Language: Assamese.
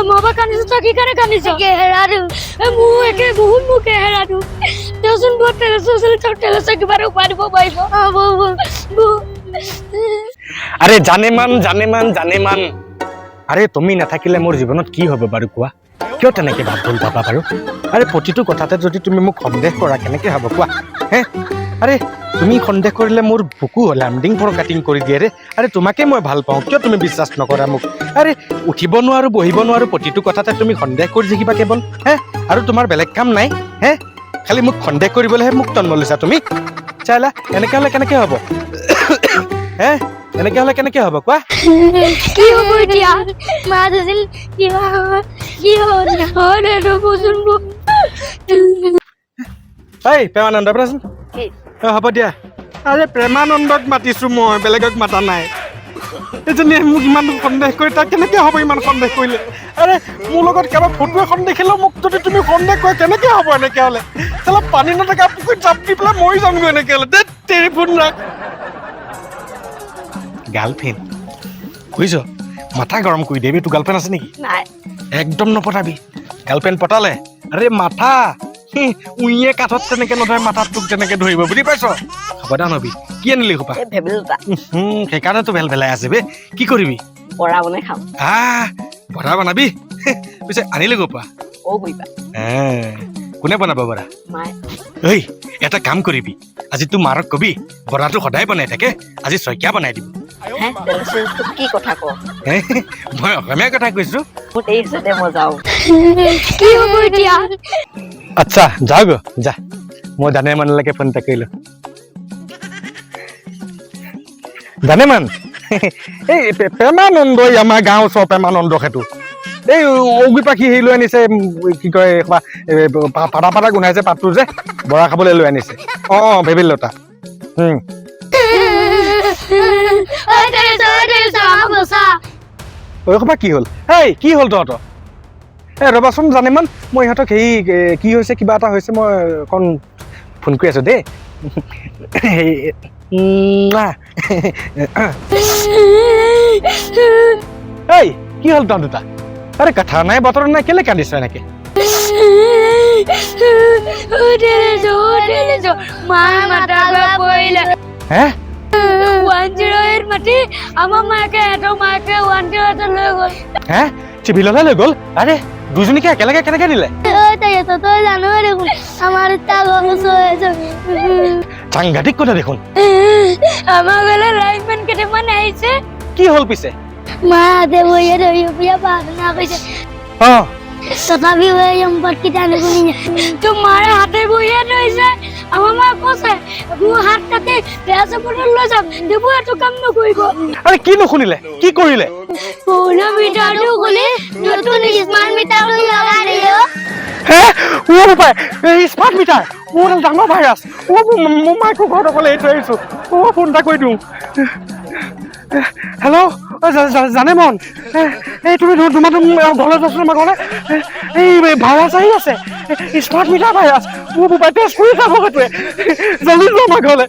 মবা কান্দিছ তই কি কাৰণে কান্দিছ হেৰালো মোৰ একে বহুত মুখে হেৰালো দেচোন বহুত তেল কিবা উপায় দিব পাৰিব আৰে জানে মান আৰে তুমি নাথাকিলে মোৰ জীৱনত কি হ'ব বাৰু কোৱা কিয় তেনেকে ভাব ভুল পাবা বাৰু আৰে প্ৰতিটো কথাতে যদি তুমি মোক সন্দেহ কৰা কেনেকে হ'ব কোৱা হে আৰে তুমি সন্দেহ কৰিলে মোৰ বুকু লামডিং ফৰ কাটিং কৰি দিয়ে ৰে আৰে তোমাকে মই ভাল পাওঁ কিয় তুমি বিশ্বাস নকৰা মোক আৰে উঠিব নোৱাৰো বহিব নোৱাৰো প্ৰতিটো কথাতে তুমি সন্দেহ কৰি থাকিবা কেৱল হে আৰু তোমাৰ বেলেগ কাম নাই হে খালি মোক সন্দেহ কৰিবলৈহে মোক তন্ম লৈছা তুমি চালা এনেকে হ'লে কেনেকে হ'ব হে এনেকে হ'লে কেনেকে হ'ব কোৱা কি হ'ব এতিয়া মা দিছিল কি হ'ল নহ'লে ৰবচোন এই প্ৰেমানন্দ আপোনাচোন হ'ব দিয়া আৰে প্ৰেমানন্দক মাতিছো মই বেলেগক মাতা নাই এজনীয়ে মোক ইমান সন্দেহ কৰি তাক কেনেকে হ'ব ইমান সন্দেহ কৰিলে আৰে মোৰ লগত কাৰোবাৰ ফটো এখন দেখিলেও মোক যদি তুমি সন্দেহ কৰা কেনেকে হ'ব এনেকে হ'লে চালা পানী নথকা পুখুৰীত জাপ দি পেলাই মৰি যামগৈ এনেকে হ'লে দে টেলিফোন ৰাখ গাৰ্লফ্ৰেণ্ড বুজিছ মাথা গৰম কৰি দিবি তোৰ গাৰ্লফ্ৰেণ্ড আছে নেকি নাই একদম নপতাবি গাৰ্লফ্ৰেণ্ড পতালে আৰে মাথা উইয়ে কাঠত তেনেকে নধৰে মাথাত তোক তেনেকে ধৰিব বুজি পাইছ সাৱধান হবি কি আনিলি খোপা সেইকাৰণেতো ভেল ভেলাই আছে বে কি কৰিবি বৰা বনাই খাম বৰা বনাবি পিছে আনিলি গোপা কোনে বনাব বৰা ঐ এটা কাম কৰিবি আজি তোৰ মাৰক কবি বৰাটো সদায় বনাই থাকে আজি শইকীয়া বনাই দিব কি কথা ক মই অসমীয়া কথা কৈছো কি হ'ব এতিয়া আচ্ছা যাও গো যা মই জানে মানলৈকে ফোন এটা কৰিলো জানে মান এই প্ৰেমানন্দ আমাৰ গাঁও ওচৰ প্ৰেমানন্দ সেইটো এই অগি পাখি হেৰি লৈ আনিছে কি কয় পাতা পাতা গোন্ধাইছে পাতটো যে বৰা খাবলৈ লৈ আনিছে ভেবেল লতা ঐ খোপা কি হ'ল এই কি হ'ল তহঁতৰ ৰবাচোন জানে মান মই ইহঁতক হেৰি কি হৈছে কিবা এটা হৈছে মই অকণ ফোন কৰি আছো দেই এই কি হ'ল তহঁত দুটা আৰে কথা নাই বতৰ নাই কেলে কান্দিছ এনেকে হে 108 মাটি আমাৰ মাকে এটো মাকে 108 লৈ গ'ল হে চিভিললৈ লৈ গ'ল আৰে দুজনীকে একেলগে কেনেকে দিলে তই জানো দেখোন আমাৰ সাংঘাতিক কথা দেখোন আমাৰ গলে লাইনমেন কেইটামান আহিছে কি হ'ল পিছে মা দেৱয়ে ধৰিয়া প্ৰাৰ্থনা কৰিছে তথাপি সম্পত্তি টানি গুনি তোমাৰ হাতে বহিয়ে থৈছে আমাৰ মা কৈছে মোৰ হাত কাটি বেয়াছে পটল লৈ যাম দেৱ এইটো কাম নকৰিব আৰে কি নুশুনিলে কি কৰিলে পুৰণা মিটাৰটো খুলি নতুন স্মাৰ্ট মিটাৰটো লগাই দিলে হে বাপাই স্মাৰ্ট মিটাৰ মোৰ ডাঙৰ ভাইৰাছ মোৰ মাইকো ঘৰত অকলে এৰি থৈ আহিছো ফোন এটা কৰি দিওঁ হেল্ল' জানে মন এই তুমি তোমাৰ ঘৰলৈ যাচোন আমাৰ ঘৰলৈ এই ভাইৰাছ আহি আছে স্মাৰ্ট মিটাৰ ভাইৰাছ মোৰ মোবাইল টেষ্ট কৰি যাব সেইটোৱে জলদি যোৱা আমাৰ ঘৰলৈ